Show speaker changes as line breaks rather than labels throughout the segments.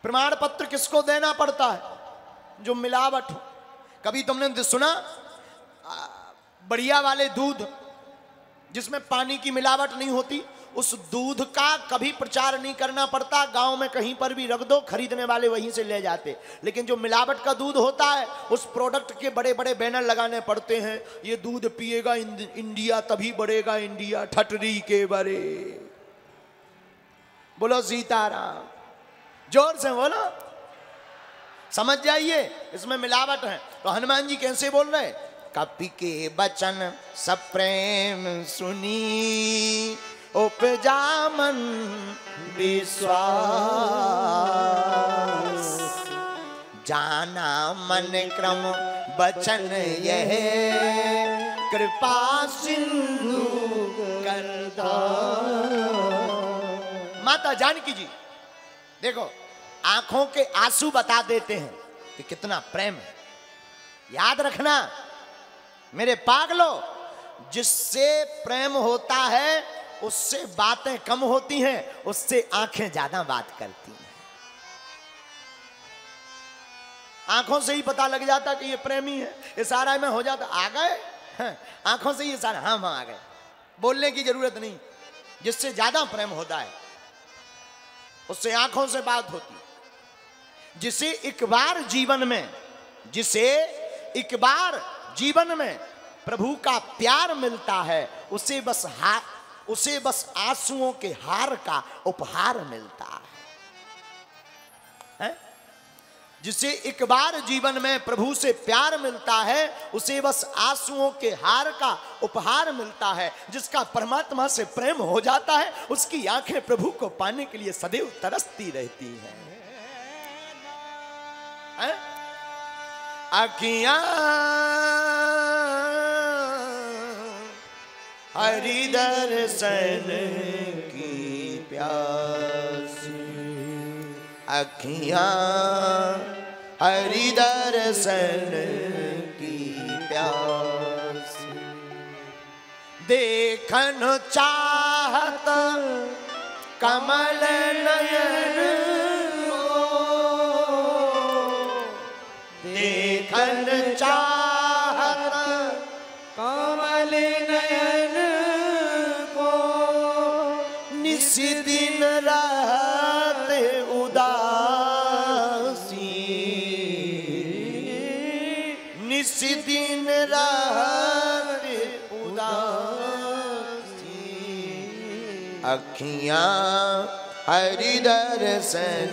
प्रमाण पत्र किसको देना पड़ता है? जो मिलावट हो। कभी तुमने सुना बढ़िया वाले दूध जिसमें पानी की मिलावट नहीं होती, उस दूध का कभी प्रचार नहीं करना पड़ता, गांव में कहीं पर भी रख दो, खरीदने वाले वहीं से ले जाते। लेकिन जो मिलावट का दूध होता है उस प्रोडक्ट के बड़े बड़े बैनर लगाने पड़ते हैं, ये दूध पिएगा इंडिया तभी बढ़ेगा, इंडिया ठटरी के बड़े। बोलो सीताराम, जोर से बोलो, समझ जाइए इसमें मिलावट है। तो हनुमान जी कैसे बोल रहे? कपि के बचन सब प्रेम सुनी, उपजा मन विश्वास, जाना मन क्रम बचन यह, कृपा सिंधु करदा। माता जानकी जी देखो आंखों के आंसू बता देते हैं कि कितना प्रेम है। याद रखना मेरे पागलों, जिससे प्रेम होता है उससे बातें कम होती हैं, उससे आंखें ज्यादा बात करती हैं। आंखों से ही पता लग जाता कि ये प्रेमी है, इशारा में हो जाता आ गए, आंखों से ही इशारा, हाँ आ गए, बोलने की जरूरत नहीं। जिससे ज्यादा प्रेम होता है उससे आंखों से बात होती है। जिसे एक बार जीवन में प्रभु का प्यार मिलता है, उसे बस आंसुओं के हार का उपहार मिलता है? जिसे एक बार जीवन में प्रभु से प्यार मिलता है, उसे बस आंसुओं के हार का उपहार मिलता है। जिसका परमात्मा से प्रेम हो जाता है, उसकी आंखें प्रभु को पाने के लिए सदैव तरसती रहती हैं। अखियां हरि दर्शन की प्यासी, अखियां हरि दर्शन की प्यासी, देखन चाहत कमल नयन, देखन चाहत कमल नयन को, निस दिन रात उदासी, निस दिन रात उदासी, अखियां हरि दर्शन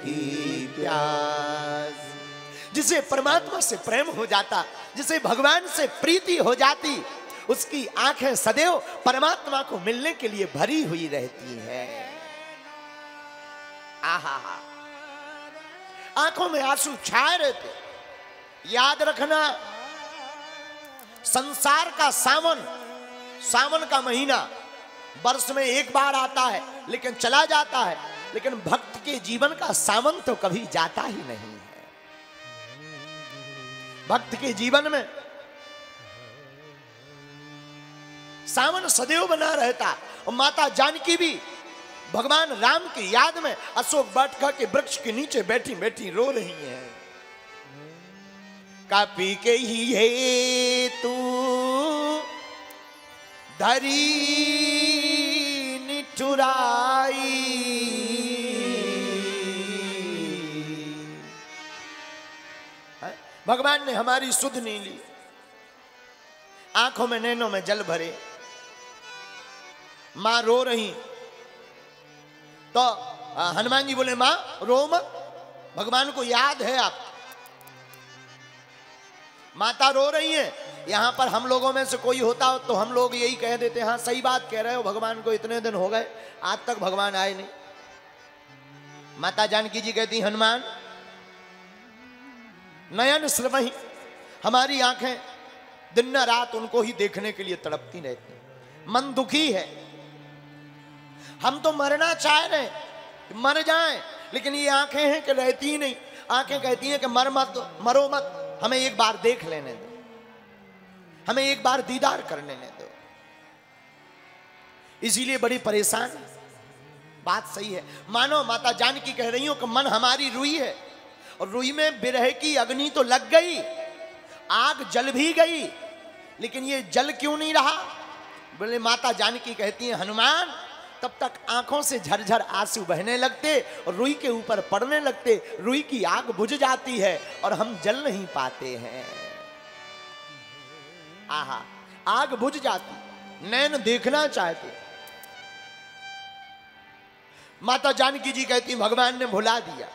की प्यास। जिसे परमात्मा से प्रेम हो जाता, जिसे भगवान से प्रीति हो जाती, उसकी आंखें सदैव परमात्मा को मिलने के लिए भरी हुई रहती है। आहा, आंखों में आंसू छाए रहते। याद रखना संसार का सावन का महीना वर्ष में एक बार आता है लेकिन चला जाता है, लेकिन भक्त के जीवन का सावन तो कभी जाता ही नहीं है। भक्त के जीवन में सावन सदैव बना रहता। और माता जानकी भी भगवान राम की याद में अशोक वाटिका के वृक्ष के नीचे बैठी बैठी रो रही हैं। कपि के ही हेतु धरी निठुराई, भगवान ने हमारी सुध नहीं ली, आंखों में नैनों में जल भरे, मां रो रही। तो हनुमान जी बोले मां रो मत, भगवान को याद है आप। माता रो रही है। यहां पर हम लोगों में से कोई होता हो तो हम लोग यही कह देते, हाँ सही बात कह रहे हो, भगवान को इतने दिन हो गए आज तक भगवान आए नहीं। माता जानकी जी कहती हनुमान नयन श्रवही, हमारी आंखें दिन रात उनको ही देखने के लिए तड़पती रहती, मन दुखी है। हम तो मरना चाह रहे हैं, मर जाएं, लेकिन ये आंखें हैं कि रहती ही नहीं। आंखें कहती हैं कि मर मत, मरो मत, हमें एक बार देख लेने दो, हमें एक बार दीदार कर लेने दो। इसीलिए बड़ी परेशान। बात सही है। मानो माता जानकी कह रही हो कि मन हमारी रुई है और रुई में विरह की अग्नि तो लग गई, आग जल भी गई, लेकिन ये जल क्यों नहीं रहा? बोले माता जानकी कहती हैं हनुमान, तब तक आंखों से झरझर आंसू बहने लगते और रुई के ऊपर पड़ने लगते, रुई की आग बुझ जाती है और हम जल नहीं पाते हैं। आहा, आग बुझ जाती, नैन देखना चाहते। माता जानकी जी कहती भगवान ने भुला दिया।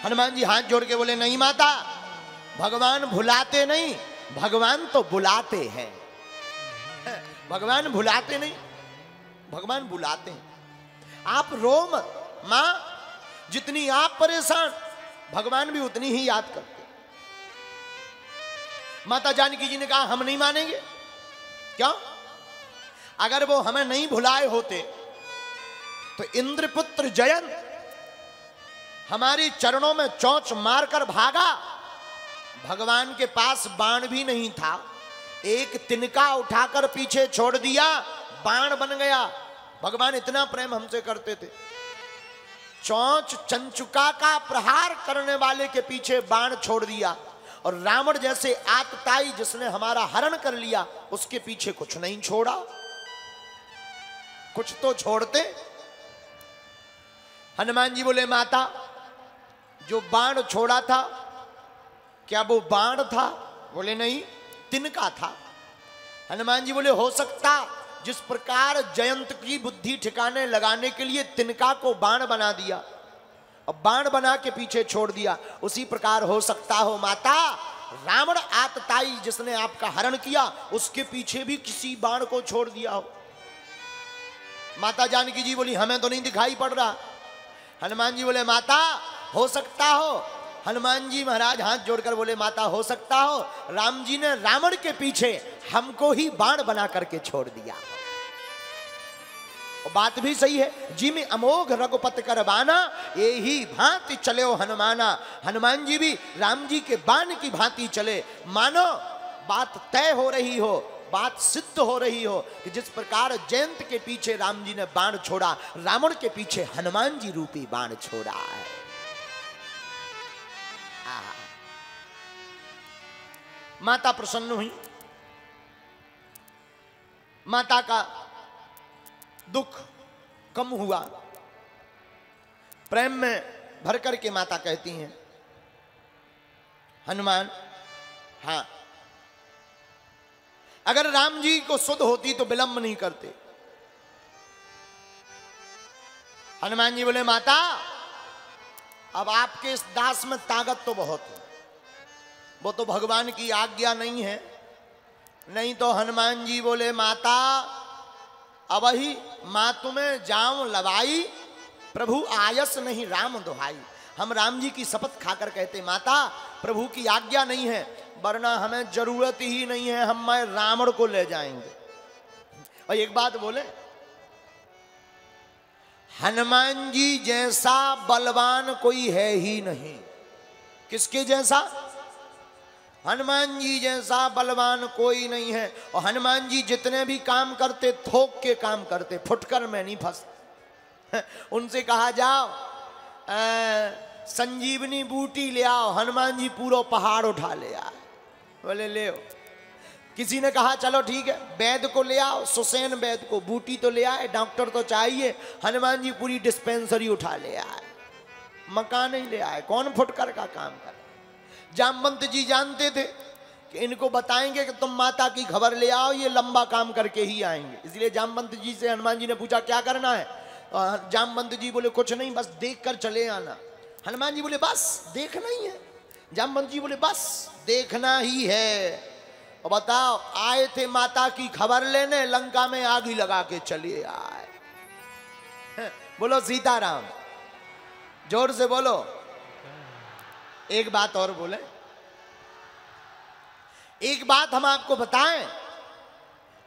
हनुमान जी हाथ जोड़ के बोले नहीं माता, भगवान भुलाते नहीं, भगवान तो बुलाते हैं। भगवान भुलाते नहीं, भगवान बुलाते हैं। आप रो मत मां, जितनी आप परेशान भगवान भी उतनी ही याद करते। माता जानकी जी ने कहा हम नहीं मानेंगे। क्यों? अगर वो हमें नहीं भुलाए होते तो इंद्रपुत्र जयंत हमारी चरणों में चोंच मारकर भागा। भगवान के पास बाण भी नहीं था, एक तिनका उठाकर पीछे छोड़ दिया, बाण बन गया। भगवान इतना प्रेम हमसे करते थे। चोंच चंचुका का प्रहार करने वाले के पीछे बाण छोड़ दिया, और रावण जैसे आतताई जिसने हमारा हरण कर लिया उसके पीछे कुछ नहीं छोड़ा। कुछ तो छोड़ते। हनुमान जी बोले माता, जो बाण छोड़ा था क्या वो बाण था? बोले नहीं, तिनका था। हनुमान जी बोले हो सकता जिस प्रकार जयंत की बुद्धि ठिकाने लगाने के लिए तिनका को बाण बना दिया और बाण बना के पीछे छोड़ दिया, उसी प्रकार हो सकता हो माता, रावण आतताई जिसने आपका हरण किया उसके पीछे भी किसी बाण को छोड़ दिया हो। माता जानकी जी बोली हमें तो नहीं दिखाई पड़ रहा। हनुमान जी बोले माता हो सकता हो। हनुमान जी महाराज हाथ जोड़कर बोले माता हो सकता हो राम जी ने रावण के पीछे हमको ही बाण बना करके छोड़ दिया। और बात भी सही है, जी में अमोघ रघुपत कर बाना, यही भांति चले हो हनुमाना। हनुमान जी भी राम जी के बाण की भांति चले। मानो बात तय हो रही हो, बात सिद्ध हो रही हो कि जिस प्रकार जयंत के पीछे राम जी ने बाण छोड़ा, रावण के पीछे हनुमान जी रूपी बाण छोड़ा है। माता प्रसन्न हुई। माता का दुख कम हुआ। प्रेम में भर करके माता कहती हैं हनुमान, हाँ अगर राम जी को सुध होती तो विलंब नहीं करते। हनुमान जी बोले माता, अब आपके इस दास में ताकत तो बहुत है, वो तो भगवान की आज्ञा नहीं है। नहीं तो हनुमान जी बोले माता, अब ही मां तुम्हें जाऊं लवाई, प्रभु आयस नहीं राम दुहाई। हम राम जी की शपथ खाकर कहते माता प्रभु की आज्ञा नहीं है, वरना हमें जरूरत ही नहीं है, हम रावण को ले जाएंगे। और एक बात बोले, हनुमान जी जैसा बलवान कोई है ही नहीं। किसके जैसा? हनुमान जी जैसा बलवान कोई नहीं है। और हनुमान जी जितने भी काम करते थोक के काम करते, फुटकर में नहीं फंसते। उनसे कहा जाओ संजीवनी बूटी ले आओ, हनुमान जी पूरा पहाड़ उठा ले आए। बोले ले आओ। किसी ने कहा चलो ठीक है वैद्य को ले आओ, सुसैन वैद्य को, बूटी तो ले आए, डॉक्टर तो चाहिए, हनुमान जी पूरी डिस्पेंसरी उठा ले आए, मकान ही ले आए। कौन फुटकर का काम करे? जामवंत जी जानते थे कि इनको बताएंगे कि तुम माता की खबर ले आओ, ये लंबा काम करके ही आएंगे। इसलिए जामवंत जी से हनुमान जी ने पूछा क्या करना है? जामवंत जी बोले कुछ नहीं, बस देख कर चले आना। हनुमान जी बोले बस देखना ही है? जामवंत जी बोले बस देखना ही है। और बताओ, आए थे माता की खबर लेने, लंका में आग ही लगा के चले आए। बोलो सीताराम, जोर से बोलो। एक बात और बोले, एक बात हम आपको बताएं,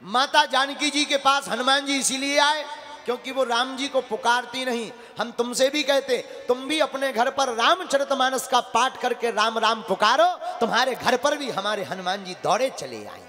माता जानकी जी के पास हनुमान जी इसीलिए आए क्योंकि वो राम जी को पुकारती नहीं। हम तुमसे भी कहते, तुम भी अपने घर पर रामचरितमानस का पाठ करके राम राम पुकारो, तुम्हारे घर पर भी हमारे हनुमान जी दौड़े चले आए।